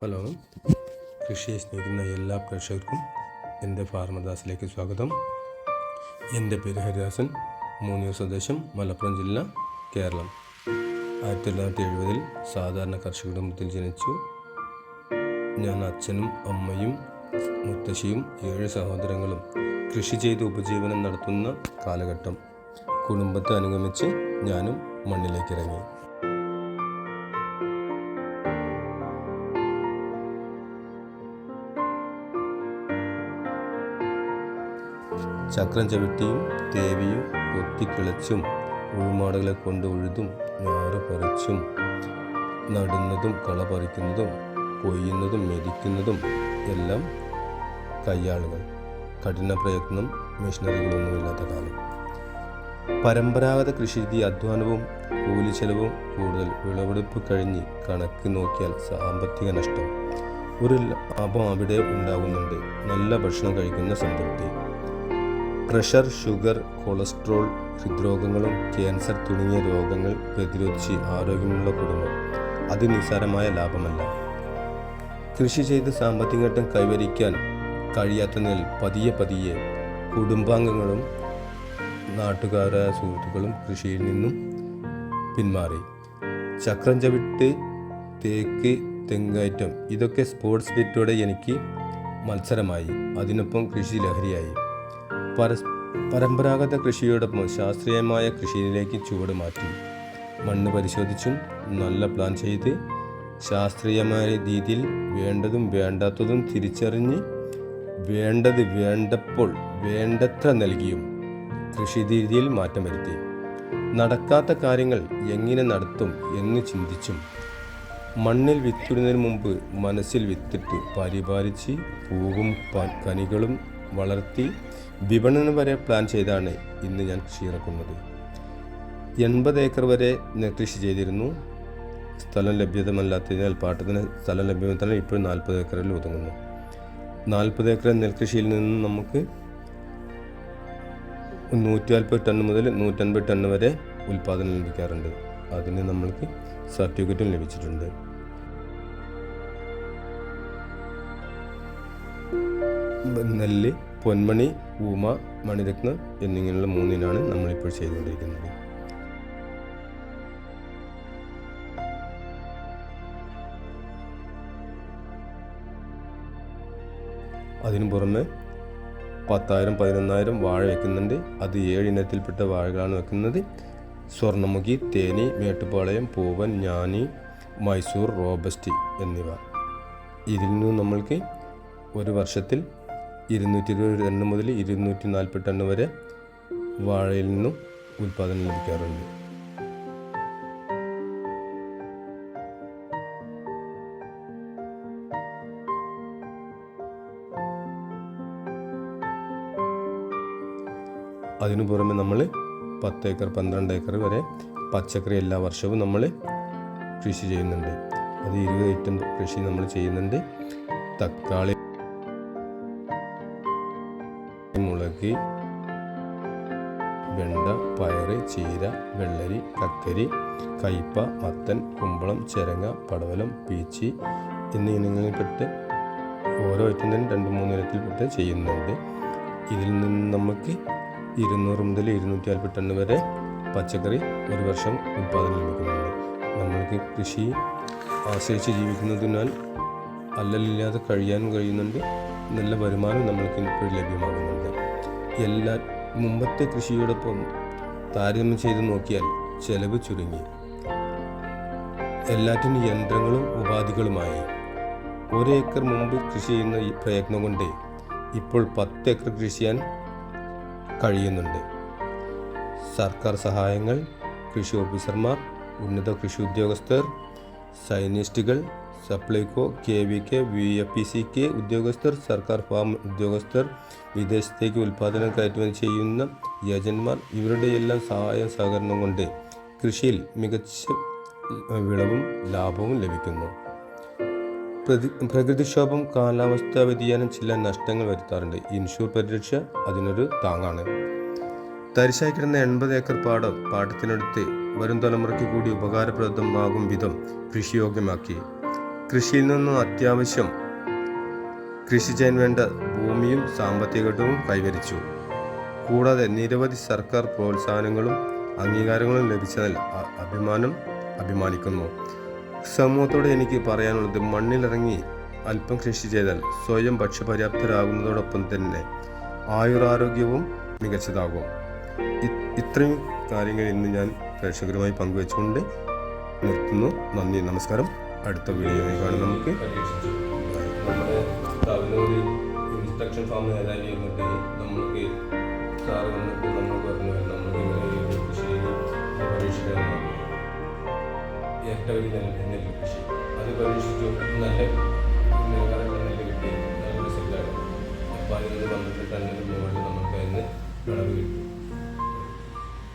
Hello, കൃഷിയെ സ്നേഹിക്കുന്ന എല്ലാ പ്രേക്ഷകർക്കും എൻ്റെ ഫാർമർദാസിലേക്ക് സ്വാഗതം. എൻ്റെ പേര് ഹരിദാസൻ, മൂന്നൂർ സ്വദേശം, മലപ്പുറം ജില്ല, കേരളം. 1970 സാധാരണ കർഷക കുടുംബത്തിൽ ജനിച്ചു. ഞാൻ അച്ഛനും അമ്മയും മുത്തശ്ശിയും 7 സഹോദരങ്ങളും കൃഷി ചെയ്ത് ഉപജീവനം നടത്തുന്ന കാലഘട്ടം. കുടുംബത്തെ അനുഗമിച്ച് ഞാനും മണ്ണിലേക്ക് ഇറങ്ങി. ചക്രം ചവിട്ടിയും തേവിയും കൊത്തിക്കിളച്ചും ഉഴുമാടുകളെ കൊണ്ട് ഉഴുതും ഞാറ് പറിച്ചും നടുന്നതും കള പറിക്കുന്നതും കൊയ്യുന്നതും മെതിക്കുന്നതും എല്ലാം കയ്യാളുകൾ. കഠിന പ്രയത്നം, മെഷീനറികളൊന്നുമില്ലാത്ത കാലം. പരമ്പരാഗത കൃഷിരീതി അധ്വാനവും കൂലിച്ചെലവും കൂടുതൽ. വിളവെടുപ്പ് കഴിഞ്ഞ് കണക്ക് നോക്കിയാൽ സാമ്പത്തിക നഷ്ടം. ഒരു ലാഭം അവിടെ ഉണ്ടാകുന്നുണ്ട്. നല്ല ഭക്ഷണം കഴിക്കുന്ന സംതൃപ്തി. പ്രഷർ, ഷുഗർ, കൊളസ്ട്രോൾ, ഹൃദ്രോഗങ്ങളും ക്യാൻസർ തുടങ്ങിയ രോഗങ്ങൾ പ്രതിരോധിച്ച് ആരോഗ്യമുള്ള കുടുംബം. അത് നിസ്സാരമായ ലാഭമല്ല. കൃഷി ചെയ്ത് സാമ്പത്തിക നേട്ടം കൈവരിക്കാൻ കഴിയാത്തതിനാൽ പതിയെ കുടുംബാംഗങ്ങളും നാട്ടുകാരായ സുഹൃത്തുക്കളും കൃഷിയിൽ നിന്നും പിന്മാറി. ചക്രം ചവിട്ട്, തേക്ക്, തെങ്ങാറ്റം ഇതൊക്കെ സ്പോർട്സ് സ്പിരിറ്റോടെ എനിക്ക് മത്സരമായി. അതിനൊപ്പം കൃഷി ലഹരിയായി. പരമ്പരാഗത കൃഷിയോടൊപ്പം ശാസ്ത്രീയമായ കൃഷിയിലേക്ക് ചുവട് മാറ്റി. മണ്ണ് പരിശോധിച്ചും നല്ല പ്ലാൻ ചെയ്ത് ശാസ്ത്രീയമായ രീതിയിൽ വേണ്ടതും വേണ്ടാത്തതും തിരിച്ചറിഞ്ഞ് വേണ്ടത് വേണ്ടപ്പോൾ വേണ്ടത്ര നൽകിയും കൃഷി രീതിയിൽ മാറ്റം വരുത്തി. നടക്കാത്ത കാര്യങ്ങൾ എങ്ങനെ നടത്തും എന്ന് ചിന്തിച്ചും മണ്ണിൽ വിത്തിടുന്നതിന് മുമ്പ് മനസ്സിൽ വിത്തിട്ട് പരിപാലിച്ച് പൂവും കനികളും വളർത്തി വിപണനം വരെ പ്ലാൻ ചെയ്താണ് ഇന്ന് ഞാൻ കൃഷി ഇറക്കുന്നത്. 80 ഏക്കർ വരെ നെൽകൃഷി ചെയ്തിരുന്നു. സ്ഥലം ലഭ്യതമല്ലാത്തതിനാൽ പാട്ടത്തിന് സ്ഥലം ലഭ്യമെത്താൻ ഇപ്പോൾ 40 ഏക്കറിൽ ഒതുങ്ങുന്നു. 40 ഏക്കർ നെൽകൃഷിയിൽ നിന്ന് നമുക്ക് 140 ടൺ മുതൽ 150 ടൺ വരെ ഉൽപ്പാദനം ലഭിക്കാറുണ്ട്. അതിന് നമ്മൾക്ക് സർട്ടിഫിക്കറ്റും ലഭിച്ചിട്ടുണ്ട്. നെല്ല്, പൊന്മണി, ഊമ, മണിരത്നം എന്നിങ്ങനെയുള്ള 3 നമ്മളിപ്പോൾ ചെയ്തുകൊണ്ടിരിക്കുന്നത്. അതിനു പുറമെ 10,000 11,000 വാഴ വെക്കുന്നുണ്ട്. അത് 7 ഇനത്തിൽപ്പെട്ട വാഴകളാണ് വെക്കുന്നത്. സ്വർണ്ണമുഖി, തേനി, മേട്ടുപ്പാളയം, പൂവൻ, ഞാനി, മൈസൂർ, റോബസ്റ്റ് എന്നിവ. ഇതിൽ നിന്ന് നമ്മൾക്ക് ഒരു വർഷത്തിൽ 220 ടൺ മുതൽ 240 ടൺ വരെ വാഴയിൽ നിന്നും ഉൽപ്പാദനം ലഭിക്കാറുണ്ട്. അതിനു പുറമെ നമ്മൾ 10 ഏക്കർ 12 ഏക്കർ വരെ പച്ചക്കറി എല്ലാ വർഷവും നമ്മൾ കൃഷി ചെയ്യുന്നുണ്ട്. അത് 20 ഐറ്റം കൃഷി നമ്മൾ ചെയ്യുന്നുണ്ട്. തക്കാളി, മുളക്, വെണ്ട, പയറ്, ചീര, വെള്ളരി, കക്കരി, കയ്പ, മത്തൻ, കുമ്പളം, ചെരങ്ങ, പടവലം, പീച്ചി എന്നീ ഇനങ്ങളിൽപ്പെട്ട് ഓരോ ഐറ്റം തന്നെ 2-3 ഇനത്തിൽപ്പെട്ട് ചെയ്യുന്നുണ്ട്. ഇതിൽ നിന്ന് നമുക്ക് 200 മുതൽ 240 ടൺ വരെ പച്ചക്കറി ഒരു വർഷം ഉൽപ്പാദനം ലഭിക്കുന്നുണ്ട്. നമ്മൾക്ക് കൃഷി ആശ്രയിച്ച് ജീവിക്കുന്നതിനാൽ അല്ലലില്ലാതെ കഴിയാനും കഴിയുന്നുണ്ട്. നല്ല വരുമാനം നമ്മൾക്ക് ഇപ്പോൾ ലഭ്യമാകുന്നുണ്ട്. മുമ്പത്തെ കൃഷിയോടൊപ്പം താരതമ്യം ചെയ്ത് നോക്കിയാൽ ചെലവ് ചുരുങ്ങി. എല്ലാറ്റിനും യന്ത്രങ്ങളും ഉപാധികളുമായി. 1 ഏക്കർ മുമ്പ് കൃഷി ചെയ്യുന്ന ഈ പ്രയത്നം കൊണ്ട് ഇപ്പോൾ 10 ഏക്കർ കൃഷി ചെയ്യാൻ കഴിയുന്നുണ്ട്. സർക്കാർ സഹായങ്ങൾ, കൃഷി ഓഫീസർമാർ, ഉന്നത കൃഷി ഉദ്യോഗസ്ഥർ, സയനിസ്റ്റുകൾ, സപ്ലൈകോ, KVK, VFPCK ഉദ്യോഗസ്ഥർ, സർക്കാർ ഫാം ഉദ്യോഗസ്ഥർ, വിദേശത്തേക്ക് ഉൽപ്പാദനം കയറ്റുമതി ചെയ്യുന്ന ഏജന്റുമാർ ഇവരുടെ എല്ലാം സഹായ സഹകരണം കൊണ്ട് കൃഷിയിൽ മികച്ച വിളവും ലാഭവും ലഭിക്കുന്നു. പ്രകൃതിക്ഷോഭം, കാലാവസ്ഥാ വ്യതിയാനം ചില നഷ്ടങ്ങൾ വരുത്താറുണ്ട്. ഇൻഷൂർ പരിരക്ഷ അതിനൊരു താങ്ങാണ്. തരിശായി കിടന്ന 80 ഏക്കർ പാടത്തിനടുത്ത് വരും തലമുറയ്ക്ക് കൂടി ഉപകാരപ്രദമാകും വിധം കൃഷിയോഗ്യമാക്കി. കൃഷിയിൽ നിന്നും അത്യാവശ്യം കൃഷി ചെയ്യാൻ വേണ്ട ഭൂമിയും സാമ്പത്തിക ഘട്ടവും കൈവരിച്ചു. കൂടാതെ നിരവധി സർക്കാർ പ്രോത്സാഹനങ്ങളും അംഗീകാരങ്ങളും ലഭിച്ചതിൽ അഭിമാനിക്കുന്നു. സമൂഹത്തോട് എനിക്ക് പറയാനുള്ളത്, മണ്ണിലിറങ്ങി അല്പം കൃഷി ചെയ്താൽ സ്വയം ഭക്ഷ്യപര്യാപ്തരാകുന്നതോടൊപ്പം തന്നെ ആയുരാരോഗ്യവും മികച്ചതാകും. ഇത്രയും കാര്യങ്ങൾ ഇന്ന് ഞാൻ പ്രേക്ഷകരുമായി പങ്കുവെച്ചുകൊണ്ട് നിർത്തുന്നു. നന്ദി, നമസ്കാരം. അടുത്ത വീഡിയോയിൽ കാണാം. നമുക്ക് നമ്മുടെ ഇൻസ്ട്രക്ഷൻ ഫാം നേതാവ് എന്നിട്ട് നമ്മൾക്ക് സാറ് വന്നിട്ട് നമ്മൾ പറഞ്ഞു നമ്മൾക്ക് ഇങ്ങനെ കൃഷി പരീക്ഷിക്കണം. ഏറ്റവും നെല്ല് കൃഷി അത് പരീക്ഷിച്ചു. നല്ല നിലവാരമുള്ള നെല്ല് കിട്ടി, നല്ല റിസൾട്ടാണ്. അപ്പോൾ അതിൽ നിന്ന് 12 ടണ്ണിന് മുകളിൽ നമുക്ക് അതിന് വിളവ് കിട്ടി.